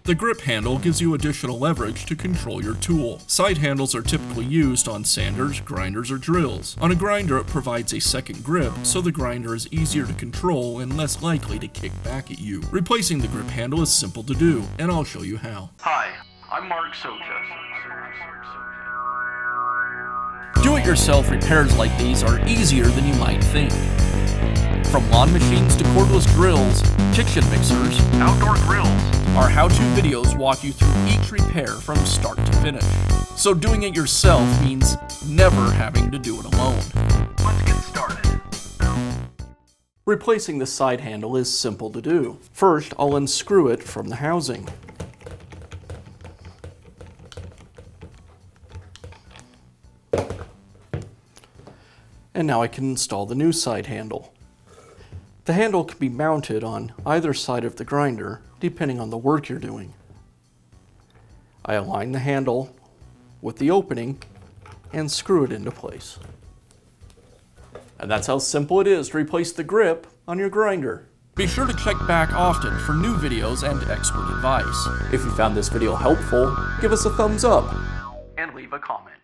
The grip handle gives you additional leverage to control your tool. Side handles are typically used on sanders, grinders, or drills. On a grinder, it provides a second grip, so the grinder is easier to control and less likely to kick back at you. Replacing the grip handle is simple to do, and I'll show you how. Hi, I'm Mark Socha. Do-it-yourself repairs like these are easier than you might think. From lawn machines to cordless drills, kitchen mixers, Outdoor grills. our how-to videos walk you through each repair from start to finish. So doing it yourself means never having to do it alone. Let's get started. Replacing the side handle is simple to do. First, I'll unscrew it from the housing. And now I can install the new side handle. The handle can be mounted on either side of the grinder, depending on the work you're doing. I align the handle with the opening and screw it into place. And that's how simple it is to replace the grip on your grinder. Be sure to check back often for new videos and expert advice. If you found this video helpful, give us a thumbs up And leave a comment.